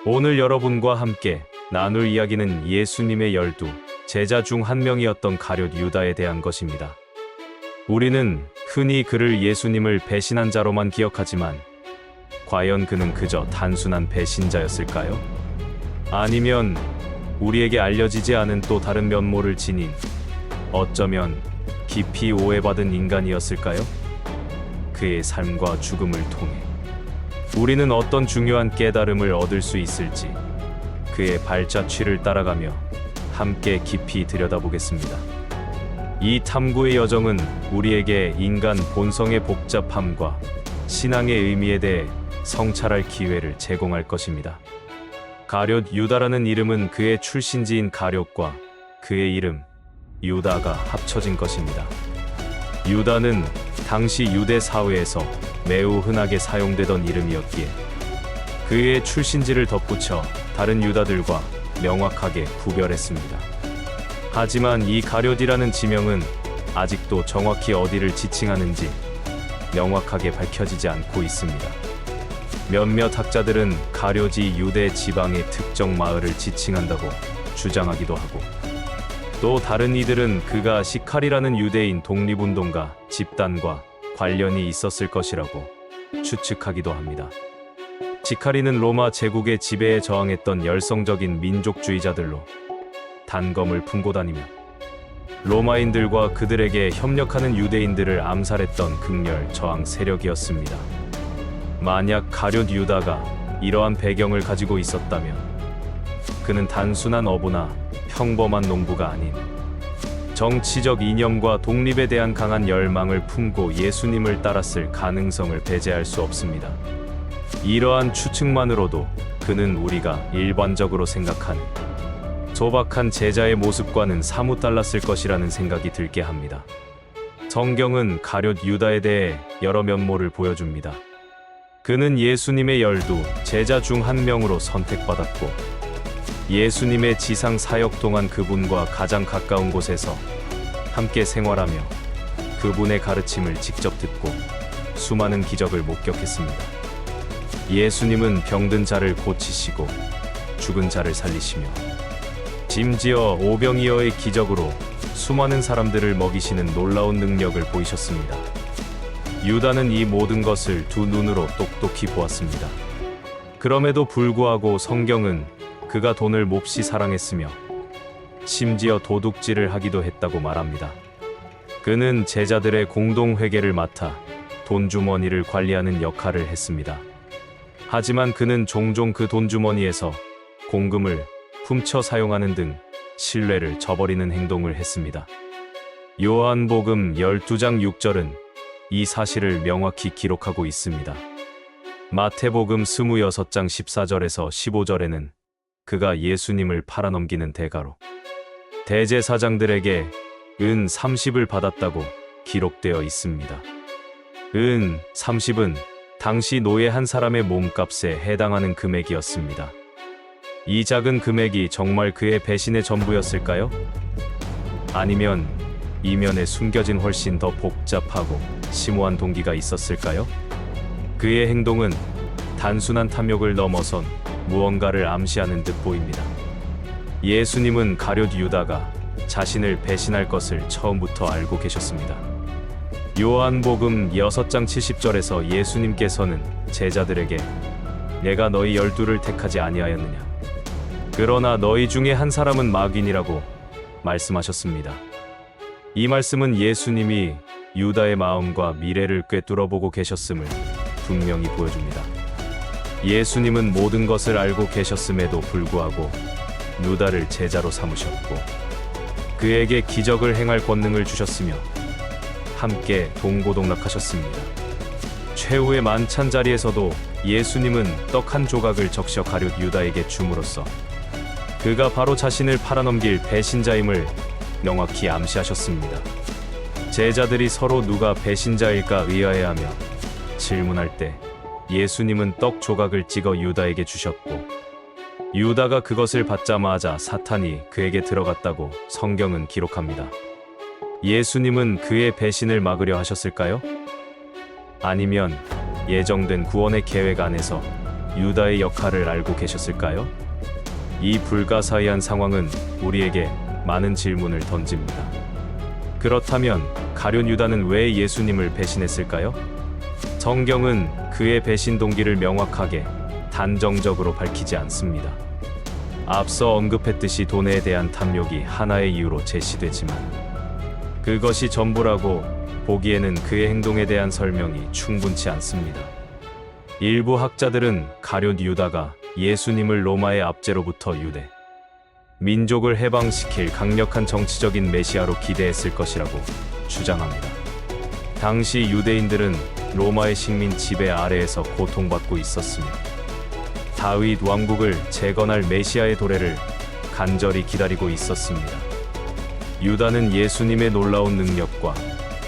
오늘 여러분과 함께 나눌 이야기는 예수님의 12 제자 중 한 명이었던 가룟 유다에 대한 것입니다. 우리는 흔히 그를 예수님을 배신한 자로만 기억하지만 과연 그는 그저 단순한 배신자였을까요? 아니면 우리에게 알려지지 않은 또 다른 면모를 지닌 어쩌면 깊이 오해받은 인간이었을까요? 그의 삶과 죽음을 통해 우리는 어떤 중요한 깨달음을 얻을 수 있을지 그의 발자취를 따라가며 함께 깊이 들여다보겠습니다. 이 탐구의 여정은 우리에게 인간 본성의 복잡함과 신앙의 의미에 대해 성찰할 기회를 제공할 것입니다. 가룟 유다라는 이름은 그의 출신지인 가룟과 그의 이름 유다가 합쳐진 것입니다. 유다는 당시 유대 사회에서 매우 흔하게 사용되던 이름이었기에 그의 출신지를 덧붙여 다른 유다들과 명확하게 구별했습니다. 하지만 이 가룟이라는 지명은 아직도 정확히 어디를 지칭하는지 명확하게 밝혀지지 않고 있습니다. 몇몇 학자들은 가룟이 유대 지방의 특정 마을을 지칭한다고 주장하기도 하고, 또 다른 이들은 그가 시칼이라는 유대인 독립운동가 집단과 관련이 있었을 것이라고 추측하기도 합니다. 시칼이는 로마 제국의 지배에 저항했던 열성적인 민족주의자들로 단검을 품고 다니며 로마인들과 그들에게 협력하는 유대인들을 암살했던 극렬 저항 세력이었습니다. 만약 가룟 유다가 이러한 배경을 가지고 있었다면 그는 단순한 어부나 평범한 농부가 아닌 정치적 이념과 독립에 대한 강한 열망을 품고 예수님을 따랐을 가능성을 배제할 수 없습니다. 이러한 추측만으로도 그는 우리가 일반적으로 생각하는 소박한 제자의 모습과는 사뭇 달랐을 것이라는 생각이 들게 합니다. 성경은 가룟 유다에 대해 여러 면모를 보여줍니다. 그는 예수님의 12 제자 중 한 명으로 선택받았고, 예수님의 지상 사역 동안 그분과 가장 가까운 곳에서 함께 생활하며 그분의 가르침을 직접 듣고 수많은 기적을 목격했습니다. 예수님은 병든 자를 고치시고 죽은 자를 살리시며 심지어 오병이어의 기적으로 수많은 사람들을 먹이시는 놀라운 능력을 보이셨습니다. 유다는 이 모든 것을 두 눈으로 똑똑히 보았습니다. 그럼에도 불구하고 성경은 그가 돈을 몹시 사랑했으며 심지어 도둑질을 하기도 했다고 말합니다. 그는 제자들의 공동회계를 맡아 돈주머니를 관리하는 역할을 했습니다. 하지만 그는 종종 그 돈주머니에서 공금을 훔쳐 사용하는 등 신뢰를 저버리는 행동을 했습니다. 요한복음 12장 6절은 이 사실을 명확히 기록하고 있습니다. 마태복음 26장 14절에서 15절에는 그가 예수님을 팔아넘기는 대가로 대제사장들에게 은 30을 받았다고 기록되어 있습니다. 은 30은 당시 노예 한 사람의 몸값에 해당하는 금액이었습니다. 이 작은 금액이 정말 그의 배신의 전부였을까요? 아니면 이면에 숨겨진 훨씬 더 복잡하고 심오한 동기가 있었을까요? 그의 행동은 단순한 탐욕을 넘어선 무언가를 암시하는 듯 보입니다. 예수님은 가룟 유다가 자신을 배신할 것을 처음부터 알고 계셨습니다. 요한복음 6장 70절에서 예수님께서는 제자들에게 내가 너희 12를 택하지 아니하였느냐, 그러나 너희 중에 한 사람은 마귀니라고 말씀하셨습니다. 이 말씀은 예수님이 유다의 마음과 미래를 꿰뚫어보고 계셨음을 분명히 보여줍니다. 예수님은 모든 것을 알고 계셨음에도 불구하고 유다를 제자로 삼으셨고 그에게 기적을 행할 권능을 주셨으며 함께 동고동락하셨습니다. 최후의 만찬 자리에서도 예수님은 떡 한 조각을 적셔 가룟 유다에게 줌으로써 그가 바로 자신을 팔아넘길 배신자임을 명확히 암시하셨습니다. 제자들이 서로 누가 배신자일까 의아해하며 질문할 때 예수님은 떡 조각을 찍어 유다에게 주셨고 유다가 그것을 받자마자 사탄이 그에게 들어갔다고 성경은 기록합니다. 예수님은 그의 배신을 막으려 하셨을까요? 아니면 예정된 구원의 계획 안에서 유다의 역할을 알고 계셨을까요? 이 불가사의한 상황은 우리에게 많은 질문을 던집니다. 그렇다면 가룟 유다는 왜 예수님을 배신했을까요? 성경은 그의 배신 동기를 명확하게 단정적으로 밝히지 않습니다. 앞서 언급했듯이 돈에 대한 탐욕이 하나의 이유로 제시되지만 그것이 전부라고 보기에는 그의 행동에 대한 설명이 충분치 않습니다. 일부 학자들은 가룟 유다가 예수님을 로마의 압제로부터 유대 민족을 해방시킬 강력한 정치적인 메시아로 기대했을 것이라고 주장합니다. 당시 유대인들은 로마의 식민 지배 아래에서 고통받고 있었으며 다윗 왕국을 재건할 메시아의 도래를 간절히 기다리고 있었습니다. 유다는 예수님의 놀라운 능력과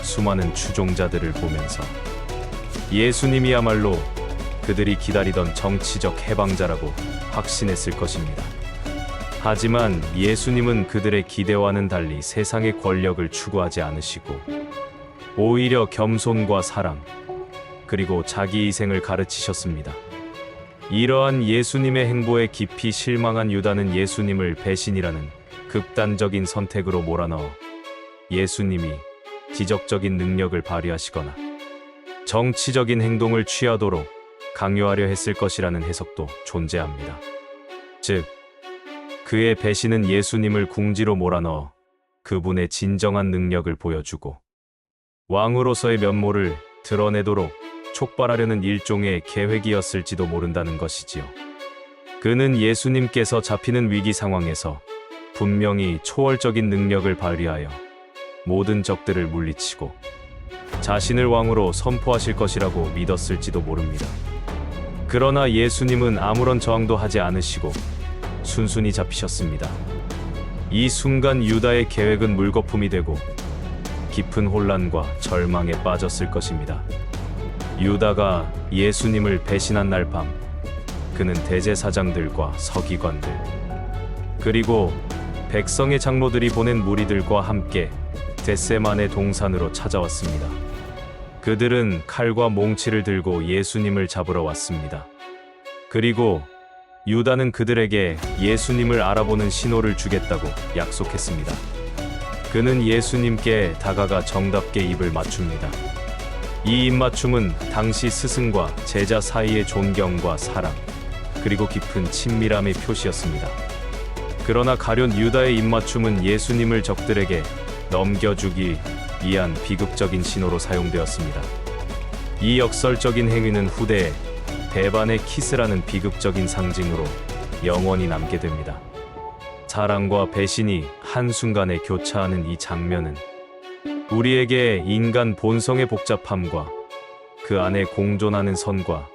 수많은 추종자들을 보면서 예수님이야말로 그들이 기다리던 정치적 해방자라고 확신했을 것입니다. 하지만 예수님은 그들의 기대와는 달리 세상의 권력을 추구하지 않으시고 오히려 겸손과 사랑, 그리고 자기 희생을 가르치셨습니다. 이러한 예수님의 행보에 깊이 실망한 유다는 예수님을 배신이라는 극단적인 선택으로 몰아넣어 예수님이 지적적인 능력을 발휘하시거나 정치적인 행동을 취하도록 강요하려 했을 것이라는 해석도 존재합니다. 즉, 그의 배신은 예수님을 궁지로 몰아넣어 그분의 진정한 능력을 보여주고 왕으로서의 면모를 드러내도록 촉발하려는 일종의 계획이었을지도 모른다는 것이지요. 그는 예수님께서 잡히는 위기 상황에서 분명히 초월적인 능력을 발휘하여 모든 적들을 물리치고 자신을 왕으로 선포하실 것이라고 믿었을지도 모릅니다. 그러나 예수님은 아무런 저항도 하지 않으시고 순순히 잡히셨습니다. 이 순간 유다의 계획은 물거품이 되고 깊은 혼란과 절망에 빠졌을 것입니다. 유다가 예수님을 배신한 날 밤, 그는 대제사장들과 서기관들, 그리고 백성의 장로들이 보낸 무리들과 함께 겟세마네 동산으로 찾아왔습니다. 그들은 칼과 몽치를 들고 예수님을 잡으러 왔습니다. 그리고 유다는 그들에게 예수님을 알아보는 신호를 주겠다고 약속했습니다. 그는 예수님께 다가가 정답게 입을 맞춥니다. 이 입맞춤은 당시 스승과 제자 사이의 존경과 사랑, 그리고 깊은 친밀함의 표시였습니다. 그러나 가룟 유다의 입맞춤은 예수님을 적들에게 넘겨주기 위한 비극적인 신호로 사용되었습니다. 이 역설적인 행위는 후대에 배반의 키스라는 비극적인 상징으로 영원히 남게 됩니다. 사랑과 배신이 한순간에 교차하는 이 장면은 우리에게 인간 본성의 복잡함과 그 안에 공존하는 선과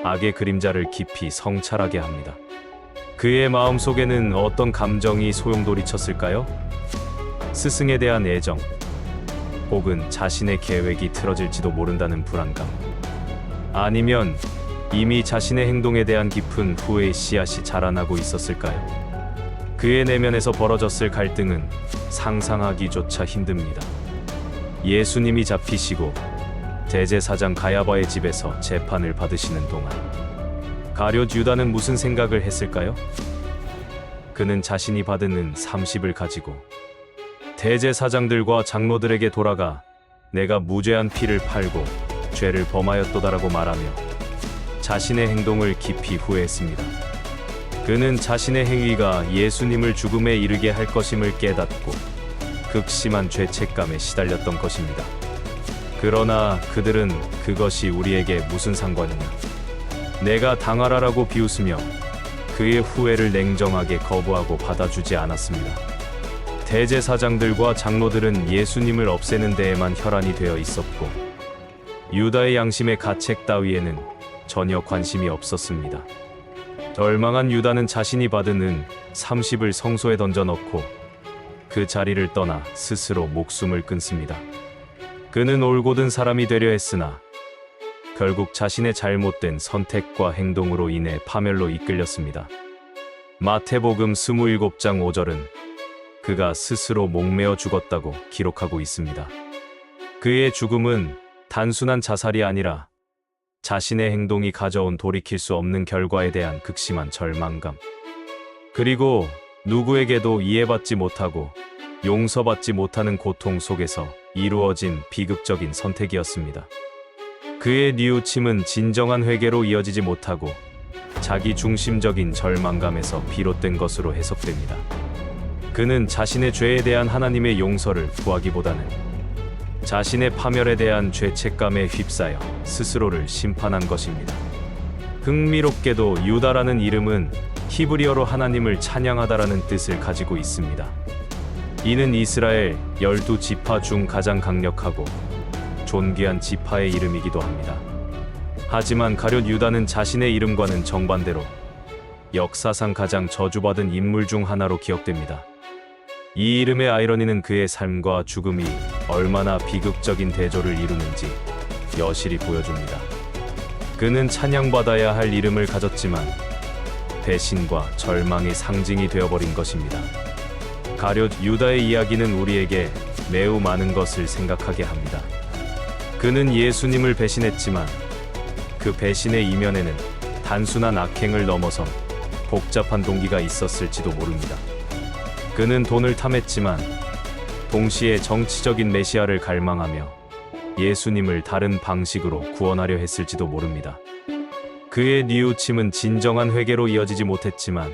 악의 그림자를 깊이 성찰하게 합니다. 그의 마음속에는 어떤 감정이 소용돌이쳤을까요? 스승에 대한 애정, 혹은 자신의 계획이 틀어질지도 모른다는 불안감, 아니면 이미 자신의 행동에 대한 깊은 후회의 씨앗이 자라나고 있었을까요? 그의 내면에서 벌어졌을 갈등은 상상하기조차 힘듭니다. 예수님이 잡히시고 대제사장 가야바의 집에서 재판을 받으시는 동안 가룟 유다는 무슨 생각을 했을까요? 그는 자신이 받은 은 30을 가지고 대제사장들과 장로들에게 돌아가 내가 무죄한 피를 팔고 죄를 범하였도다라고 말하며 자신의 행동을 깊이 후회했습니다. 그는 자신의 행위가 예수님을 죽음에 이르게 할 것임을 깨닫고 극심한 죄책감에 시달렸던 것입니다. 그러나 그들은 그것이 우리에게 무슨 상관이냐, 내가 당하라라고 비웃으며 그의 후회를 냉정하게 거부하고 받아주지 않았습니다. 대제사장들과 장로들은 예수님을 없애는 데에만 혈안이 되어 있었고 유다의 양심의 가책 따위에는 전혀 관심이 없었습니다. 절망한 유다는 자신이 받은 은 30을 성소에 던져 넣고 그 자리를 떠나 스스로 목숨을 끊습니다. 그는 올곧은 사람이 되려 했으나 결국 자신의 잘못된 선택과 행동으로 인해 파멸로 이끌렸습니다. 마태복음 27장 5절은 그가 스스로 목매어 죽었다고 기록하고 있습니다. 그의 죽음은 단순한 자살이 아니라 자신의 행동이 가져온 돌이킬 수 없는 결과에 대한 극심한 절망감, 그리고 누구에게도 이해받지 못하고 용서받지 못하는 고통 속에서 이루어진 비극적인 선택이었습니다. 그의 뉘우침은 진정한 회개로 이어지지 못하고 자기 중심적인 절망감에서 비롯된 것으로 해석됩니다. 그는 자신의 죄에 대한 하나님의 용서를 구하기보다는 자신의 파멸에 대한 죄책감에 휩싸여 스스로를 심판한 것입니다. 흥미롭게도 유다라는 이름은 히브리어로 하나님을 찬양하다라는 뜻을 가지고 있습니다. 이는 이스라엘 12지파 중 가장 강력하고 존귀한 지파의 이름이기도 합니다. 하지만 가룟 유다는 자신의 이름과는 정반대로 역사상 가장 저주받은 인물 중 하나로 기억됩니다. 이 이름의 아이러니는 그의 삶과 죽음이 얼마나 비극적인 대조를 이루는지 여실히 보여줍니다. 그는 찬양받아야 할 이름을 가졌지만 배신과 절망의 상징이 되어버린 것입니다. 가룟 유다의 이야기는 우리에게 매우 많은 것을 생각하게 합니다. 그는 예수님을 배신했지만 그 배신의 이면에는 단순한 악행을 넘어선 복잡한 동기가 있었을지도 모릅니다. 그는 돈을 탐했지만 동시에 정치적인 메시아를 갈망하며 예수님을 다른 방식으로 구원하려 했을지도 모릅니다. 그의 뉘우침은 진정한 회개로 이어지지 못했지만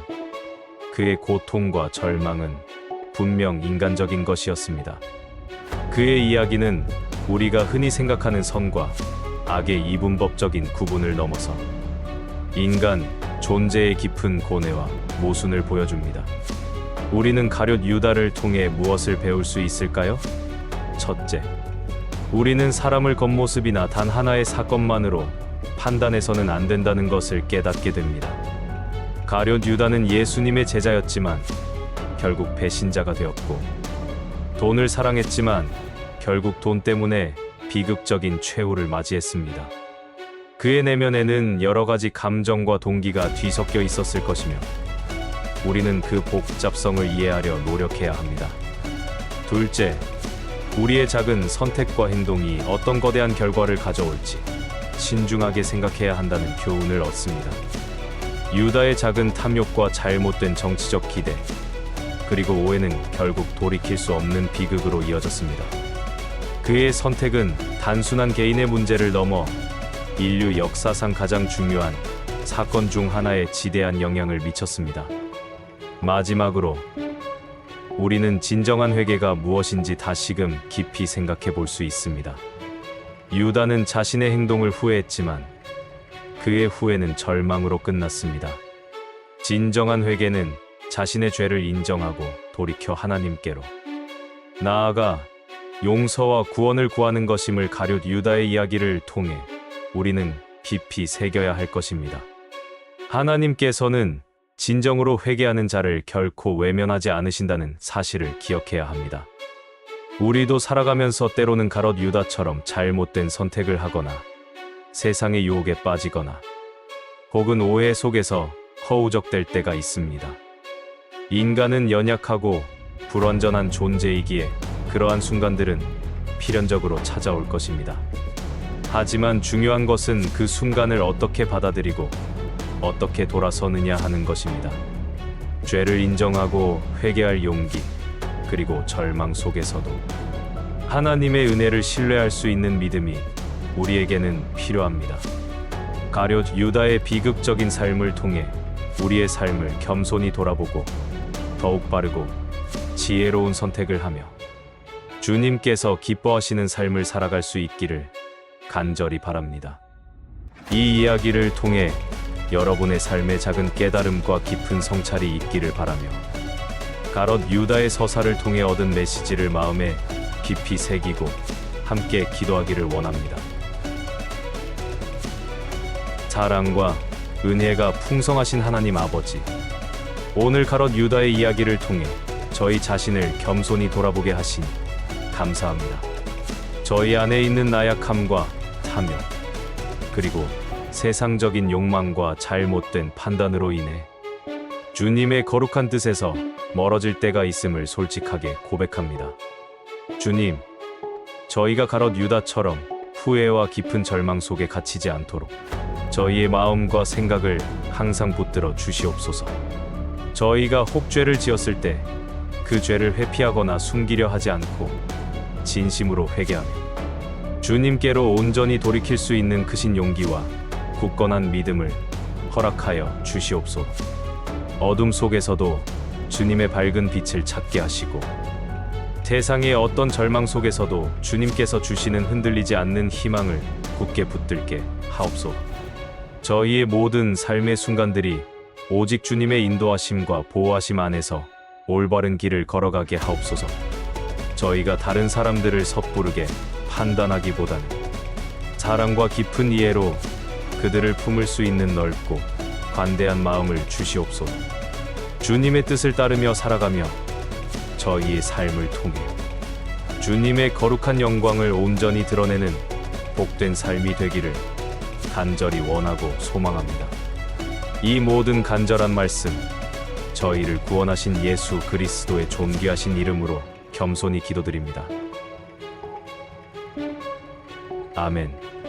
그의 고통과 절망은 분명 인간적인 것이었습니다. 그의 이야기는 우리가 흔히 생각하는 선과 악의 이분법적인 구분을 넘어서 인간 존재의 깊은 고뇌와 모순을 보여줍니다. 우리는 가룟 유다를 통해 무엇을 배울 수 있을까요? 첫째, 우리는 사람을 겉모습이나 단 하나의 사건만으로 판단해서는 안 된다는 것을 깨닫게 됩니다. 가룟 유다는 예수님의 제자였지만 결국 배신자가 되었고, 돈을 사랑했지만 결국 돈 때문에 비극적인 최후를 맞이했습니다. 그의 내면에는 여러 가지 감정과 동기가 뒤섞여 있었을 것이며 우리는 그 복잡성을 이해하려 노력해야 합니다. 둘째, 우리의 작은 선택과 행동이 어떤 거대한 결과를 가져올지 신중하게 생각해야 한다는 교훈을 얻습니다. 유다의 작은 탐욕과 잘못된 정치적 기대, 그리고 오해는 결국 돌이킬 수 없는 비극으로 이어졌습니다. 그의 선택은 단순한 개인의 문제를 넘어 인류 역사상 가장 중요한 사건 중 하나에 지대한 영향을 미쳤습니다. 마지막으로 우리는 진정한 회개가 무엇인지 다시금 깊이 생각해 볼 수 있습니다. 유다는 자신의 행동을 후회했지만 그의 후회는 절망으로 끝났습니다. 진정한 회개는 자신의 죄를 인정하고 돌이켜 하나님께로 나아가 용서와 구원을 구하는 것임을 가룟 유다의 이야기를 통해 우리는 깊이 새겨야 할 것입니다. 하나님께서는 진정으로 회개하는 자를 결코 외면하지 않으신다는 사실을 기억해야 합니다. 우리도 살아가면서 때로는 가룟 유다처럼 잘못된 선택을 하거나 세상의 유혹에 빠지거나 혹은 오해 속에서 허우적될 때가 있습니다. 인간은 연약하고 불완전한 존재이기에 그러한 순간들은 필연적으로 찾아올 것입니다. 하지만 중요한 것은 그 순간을 어떻게 받아들이고 어떻게 돌아서느냐 하는 것입니다. 죄를 인정하고 회개할 용기, 그리고 절망 속에서도 하나님의 은혜를 신뢰할 수 있는 믿음이 우리에게는 필요합니다. 가룟 유다의 비극적인 삶을 통해 우리의 삶을 겸손히 돌아보고 더욱 빠르고 지혜로운 선택을 하며 주님께서 기뻐하시는 삶을 살아갈 수 있기를 간절히 바랍니다. 이 이야기를 통해 여러분의 삶의 작은 깨달음과 깊은 성찰이 있기를 바라며 가룟 유다의 서사를 통해 얻은 메시지를 마음에 깊이 새기고 함께 기도하기를 원합니다. 사랑과 은혜가 풍성하신 하나님 아버지, 오늘 가룟 유다의 이야기를 통해 저희 자신을 겸손히 돌아보게 하시니 감사합니다. 저희 안에 있는 나약함과 탐욕, 그리고 세상적인 욕망과 잘못된 판단으로 인해 주님의 거룩한 뜻에서 멀어질 때가 있음을 솔직하게 고백합니다. 주님, 저희가 가롯 유다처럼 후회와 깊은 절망 속에 갇히지 않도록 저희의 마음과 생각을 항상 붙들어 주시옵소서. 저희가 혹 죄를 지었을 때 그 죄를 회피하거나 숨기려 하지 않고 진심으로 회개하며 주님께로 온전히 돌이킬 수 있는 크신 용기와 굳건한 믿음을 허락하여 주시옵소서. 어둠 속에서도 주님의 밝은 빛을 찾게 하시고 세상의 어떤 절망 속에서도 주님께서 주시는 흔들리지 않는 희망을 굳게 붙들게 하옵소서. 저희의 모든 삶의 순간들이 오직 주님의 인도하심과 보호하심 안에서 올바른 길을 걸어가게 하옵소서. 저희가 다른 사람들을 섣부르게 판단하기보다는 사랑과 깊은 이해로 그들을 품을 수 있는 넓고 관대한 마음을 주시옵소서. 주님의 뜻을 따르며 살아가며 저희의 삶을 통해 주님의 거룩한 영광을 온전히 드러내는 복된 삶이 되기를 간절히 원하고 소망합니다. 이 모든 간절한 말씀, 저희를 구원하신 예수 그리스도의 존귀하신 이름으로 겸손히 기도드립니다. 아멘.